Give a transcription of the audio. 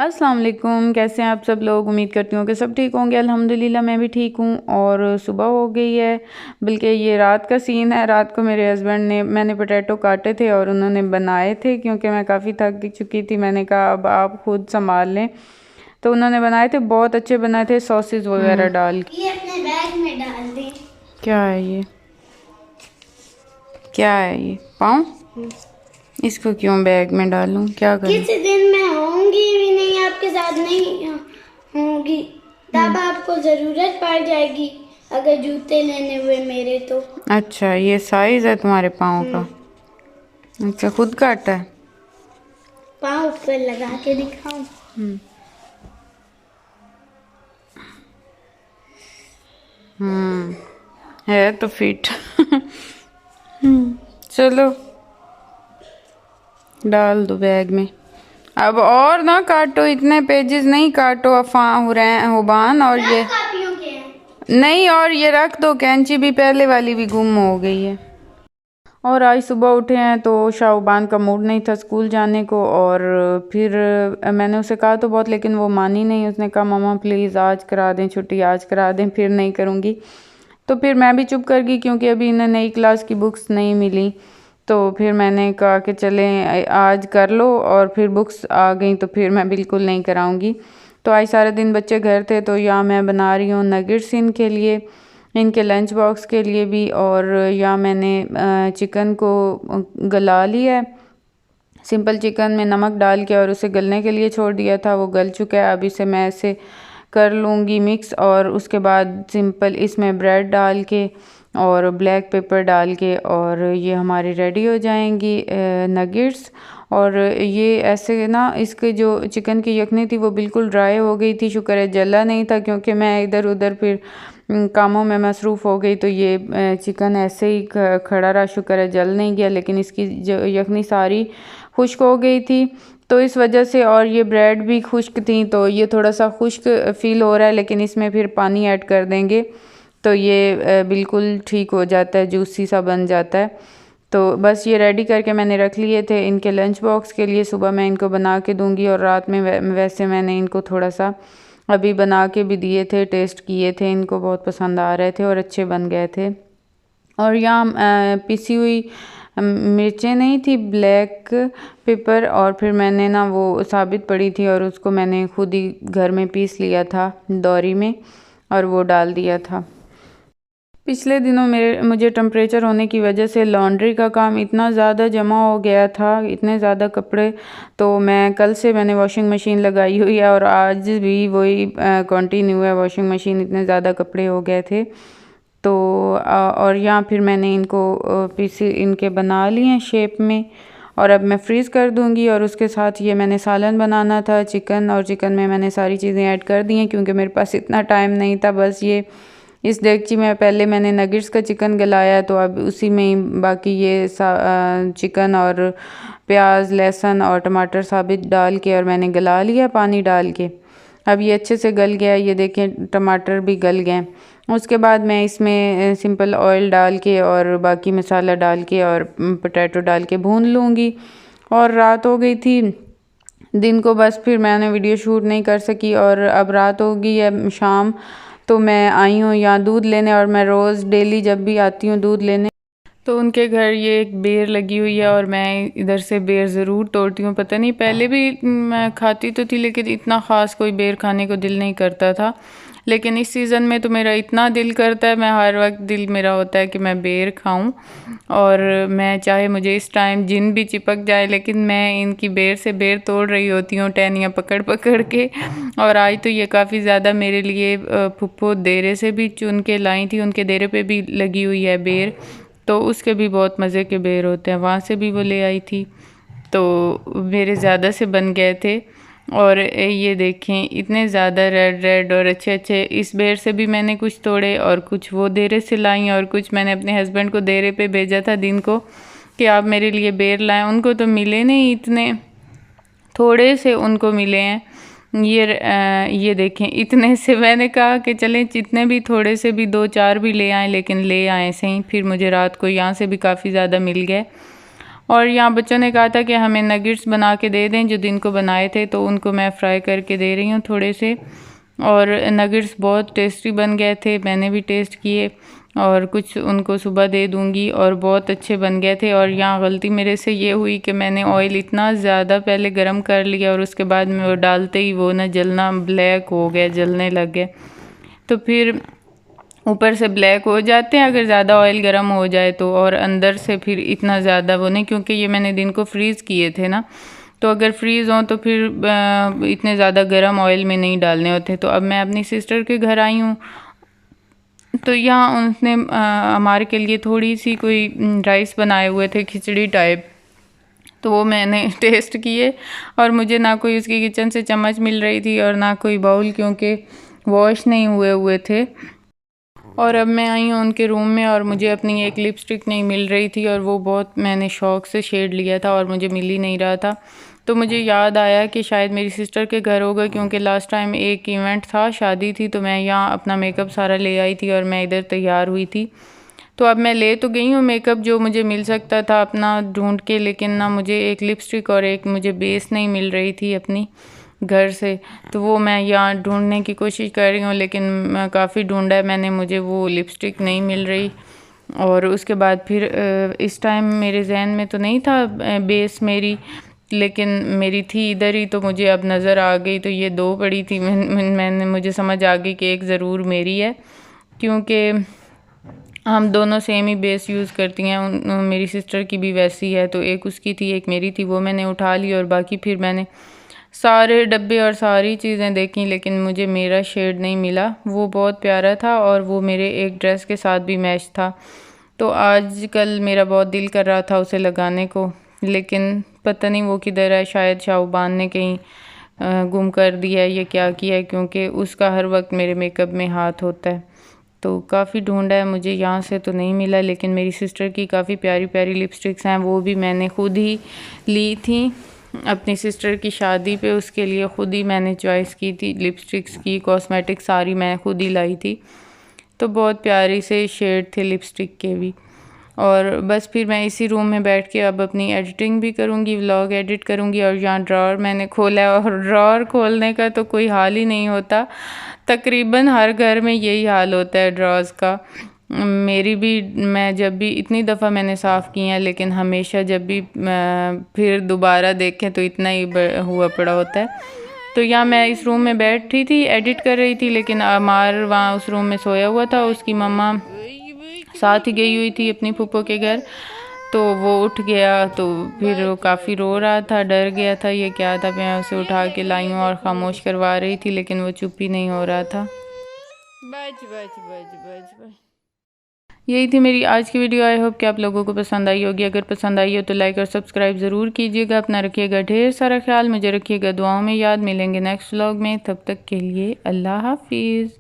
अस्सलाम वालेकुम। कैसे हैं आप सब लोग? उम्मीद करती हूँ कि सब ठीक होंगे। अल्हम्दुलिल्लाह मैं भी ठीक हूँ। और सुबह हो गई है, बल्कि ये रात का सीन है। रात को मेरे हस्बैंड ने मैंने पोटैटो काटे थे और उन्होंने बनाए थे, क्योंकि मैं काफ़ी थक चुकी थी। मैंने कहा अब आप खुद संभाल लें, तो उन्होंने बनाए थे, बहुत अच्छे बनाए थे, सॉसेस वगैरह डाल के। ये अपने बैग में डाल दें। क्या है ये? क्या है ये? पाँव? इसको क्यों बैग में डालूं? क्या करूं? किसी दिन मैं होंगी भी नहीं, आपके साथ नहीं होंगी, तब आपको जरूरत पड़ जाएगी अगर जूते लेने हुए मेरे तो। अच्छा, ये साइज है तुम्हारे पाँव का? अच्छा, खुद काटा है? पाँव पर लगा के दिखाऊं? है तो फिट। चलो डाल दो बैग में। अब और ना काटो, इतने पेजेस नहीं काटो, अफा हुबान। और ये कापियों के हैं। नहीं, और ये रख दो, कैंची भी पहले वाली भी गुम हो गई है। और आज सुबह उठे हैं तो शाहबान का मूड नहीं था स्कूल जाने को, और फिर मैंने उसे कहा तो बहुत, लेकिन वो मानी नहीं। उसने कहा मम्मा प्लीज़ आज करा दें छुट्टी, आज करा दें, फिर नहीं करूँगी। तो फिर मैं भी चुप कर गई, क्योंकि अभी इन्हें नई क्लास की बुक्स नहीं मिली। तो फिर मैंने कहा कि चलें आज कर लो, और फिर बुक्स आ गई तो फिर मैं बिल्कुल नहीं कराऊँगी। तो आज सारा दिन बच्चे घर थे, तो यहाँ मैं बना रही हूँ नगेट्स इनके लिए, इनके लंच बॉक्स के लिए भी। और या मैंने चिकन को गला लिया है, सिंपल चिकन में नमक डाल के, और उसे गलने के लिए छोड़ दिया था, वो गल चुका है। अब इसे मैं ऐसे कर लूँगी मिक्स, और उसके बाद सिंपल इसमें ब्रेड डाल के और ब्लैक पेपर डाल के, और ये हमारी रेडी हो जाएंगी नगेट्स। और ये ऐसे ना, इसके जो चिकन की यखनी थी वो बिल्कुल ड्राई हो गई थी, शुक्र है जला नहीं था, क्योंकि मैं इधर उधर फिर कामों में मसरूफ़ हो गई। तो ये चिकन ऐसे ही खड़ा रहा, शुक्र है जल नहीं गया, लेकिन इसकी जो यखनी सारी खुश्क हो गई थी, तो इस वजह से। और ये ब्रेड भी खुश्क थी, तो ये थोड़ा सा खुश्क फ़ील हो रहा है, लेकिन इसमें फिर पानी ऐड कर देंगे तो ये बिल्कुल ठीक हो जाता है, जूसी सा बन जाता है। तो बस ये रेडी करके मैंने रख लिए थे इनके लंच बॉक्स के लिए। सुबह मैं इनको बना के दूंगी, और रात में वैसे मैंने इनको थोड़ा सा अभी बना के भी दिए थे, टेस्ट किए थे, इनको बहुत पसंद आ रहे थे और अच्छे बन गए थे। और यहाँ पिसी हुई मिर्चें नहीं थी, ब्लैक पेपर, और फिर मैंने ना वो साबित पड़ी थी, और उसको मैंने खुद ही घर में पीस लिया था दौरी में, और वो डाल दिया था। पिछले दिनों मुझे टेम्परेचर होने की वजह से लॉन्ड्री का काम इतना ज़्यादा जमा हो गया था, इतने ज़्यादा कपड़े। तो कल से मैंने वॉशिंग मशीन लगाई हुई है, और आज भी वही कंटिन्यू है वॉशिंग मशीन, इतने ज़्यादा कपड़े हो गए थे। तो और यहाँ फिर मैंने इनको पीसी इनके बना लिए हैं शेप में, और अब मैं फ्रीज़ कर दूंगी। और उसके साथ ये मैंने सालन बनाना था चिकन, और चिकन में मैंने सारी चीज़ें ऐड कर दी हैं, क्योंकि मेरे पास इतना टाइम नहीं था। बस ये इस देगची में पहले मैंने नगेट्स का चिकन गलाया, तो अब उसी में ही बाकी ये चिकन और प्याज लहसुन और टमाटर साबित डाल के, और मैंने गला लिया पानी डाल के। अब ये अच्छे से गल गया, ये देखें टमाटर भी गल गए। उसके बाद मैं इसमें सिंपल ऑयल डाल के और बाकी मसाला डाल के और पोटैटो डाल के भून लूँगी। और रात हो गई थी, दिन को बस फिर मैंने वीडियो शूट नहीं कर सकी, और अब रात हो गई है शाम। तो मैं आई हूँ यहाँ दूध लेने, और मैं रोज़ डेली जब भी आती हूँ दूध लेने, तो उनके घर ये एक बेर लगी हुई है, और मैं इधर से बेर ज़रूर तोड़ती हूँ। पता नहीं, पहले भी मैं खाती तो थी, लेकिन इतना ख़ास कोई बेर खाने को दिल नहीं करता था। लेकिन इस सीज़न में तो मेरा इतना दिल करता है, मैं हर वक्त दिल मेरा होता है कि मैं बेर खाऊं। और मैं चाहे मुझे इस टाइम जिन भी चिपक जाए, लेकिन मैं इनकी बेर से बेर तोड़ रही होती हूँ, टहनियाँ पकड़ पकड़ के। और आज तो ये काफ़ी ज़्यादा मेरे लिए फुप्पो देरे से भी चुन के लाई थी, उनके देरे पे भी लगी हुई है बेर, तो उसके भी बहुत मज़े के बेर होते हैं, वहाँ से भी वो ले आई थी। तो मेरे ज़्यादा से बन गए थे। और ये देखें इतने ज़्यादा रेड रेड और अच्छे अच्छे। इस बेर से भी मैंने कुछ तोड़े, और कुछ वो देरे से लाई, और कुछ मैंने अपने हस्बैंड को देरे पे भेजा था दिन को कि आप मेरे लिए बेर लाएं। उनको तो मिले नहीं, इतने थोड़े से उनको मिले हैं। ये देखें इतने से मैंने कहा कि चलें जितने भी थोड़े से भी 2-4 भी ले आएँ, लेकिन ले आए सही। फिर मुझे रात को यहाँ से भी काफ़ी ज़्यादा मिल गए। और यहाँ बच्चों ने कहा था कि हमें नगेट्स बना के दे दें, जो दिन को बनाए थे, तो उनको मैं फ्राई करके दे रही हूँ थोड़े से। और नगेट्स बहुत टेस्टी बन गए थे, मैंने भी टेस्ट किए और कुछ उनको सुबह दे दूँगी, और बहुत अच्छे बन गए थे। और यहाँ गलती मेरे से ये हुई कि मैंने ऑयल इतना ज़्यादा पहले गरम कर लिया और उसके बाद में वो डालते ही वो ना जलना ब्लैक हो गया, जलने लग गया। तो फिर ऊपर से ब्लैक हो जाते हैं अगर ज़्यादा ऑयल गर्म हो जाए तो, और अंदर से फिर इतना ज़्यादा वो नहीं, क्योंकि ये मैंने दिन को फ्रीज़ किए थे ना, तो अगर फ्रीज़ हों तो फिर इतने ज़्यादा गर्म ऑयल में नहीं डालने होते। तो अब मैं अपनी सिस्टर के घर आई हूँ, तो यहाँ उसने हमारे के लिए थोड़ी सी कोई राइस बनाए हुए थे, खिचड़ी टाइप, तो वो मैंने टेस्ट किए। और मुझे ना कोई उसकी किचन से चम्मच मिल रही थी और ना कोई बाउल, क्योंकि वॉश नहीं हुए थे। और अब मैं आई हूँ उनके रूम में और मुझे अपनी एक लिपस्टिक नहीं मिल रही थी, और वो बहुत मैंने शौक़ से शेड लिया था और मुझे मिल ही नहीं रहा था। तो मुझे याद आया कि शायद मेरी सिस्टर के घर होगा, क्योंकि लास्ट टाइम एक इवेंट था, शादी थी, तो मैं यहाँ अपना मेकअप सारा ले आई थी और मैं इधर तैयार हुई थी। तो अब मैं ले तो गई हूँ मेकअप जो मुझे मिल सकता था अपना ढूंढ के, लेकिन ना मुझे एक लिपस्टिक और एक मुझे बेस नहीं मिल रही थी अपनी घर से। तो वो मैं यहाँ ढूंढने की कोशिश कर रही हूँ, लेकिन काफ़ी ढूंढा है मैंने, मुझे वो लिपस्टिक नहीं मिल रही। और उसके बाद फिर इस टाइम मेरे जहन में तो नहीं था बेस मेरी, लेकिन मेरी थी इधर ही, तो मुझे अब नज़र आ गई। तो ये दो पड़ी थी, मैंने मुझे समझ आ गई कि एक ज़रूर मेरी है, क्योंकि हम दोनों सेम ही बेस यूज़ करती हैं। मेरी सिस्टर की भी वैसी है, तो एक उसकी थी एक मेरी थी, वो मैंने उठा ली। और बाकी फिर मैंने सारे डब्बे और सारी चीज़ें देखी, लेकिन मुझे मेरा शेड नहीं मिला। वो बहुत प्यारा था और वो मेरे एक ड्रेस के साथ भी मैच था, तो आज कल मेरा बहुत दिल कर रहा था उसे लगाने को, लेकिन पता नहीं वो किधर है। शायद शाहबान ने कहीं गुम कर दिया है या क्या किया है, क्योंकि उसका हर वक्त मेरे मेकअप में हाथ होता है। तो काफ़ी ढूंढा है, मुझे यहाँ से तो नहीं मिला, लेकिन मेरी सिस्टर की काफ़ी प्यारी प्यारी लिपस्टिक्स हैं, वो भी मैंने ख़ुद ही ली थी अपनी सिस्टर की शादी पे। उसके लिए ख़ुद ही मैंने चॉइस की थी लिपस्टिक्स की, कॉस्मेटिक सारी मैं ख़ुद ही लाई थी। तो बहुत प्यारी से शेड थे लिपस्टिक के भी। और बस फिर मैं इसी रूम में बैठ के अब अपनी एडिटिंग भी करूँगी, व्लॉग एडिट करूँगी। और यहाँ ड्रॉअर मैंने खोला है, और ड्रॉअर खोलने का तो कोई हाल ही नहीं होता, तकरीबन हर घर में यही हाल होता है ड्रॉअर्स का। मेरी भी, मैं जब भी इतनी दफ़ा मैंने साफ़ की हैं, लेकिन हमेशा जब भी फिर दोबारा देखें तो इतना ही हुआ पड़ा होता है। तो यहाँ मैं इस रूम में बैठी थी, एडिट कर रही थी, लेकिन अमार वहाँ उस रूम में सोया हुआ था, उसकी मम्मा साथ ही गई हुई थी अपनी फूफो के घर। तो वो उठ गया, तो फिर वो काफ़ी रो रहा था, डर गया था ये क्या था। मैं उसे उठा के लाई हूँ और ख़ामोश करवा रही थी, लेकिन वो चुप ही नहीं हो रहा था। बच बच बच बच बच। यही थी मेरी आज की वीडियो। आई होप कि आप लोगों को पसंद आई होगी। अगर पसंद आई हो तो लाइक और सब्सक्राइब ज़रूर कीजिएगा। अपना रखिएगा ढेर सारा ख्याल, मुझे रखिएगा दुआओं में याद। मिलेंगे नेक्स्ट व्लॉग में, तब तक के लिए अल्लाह हाफिज़।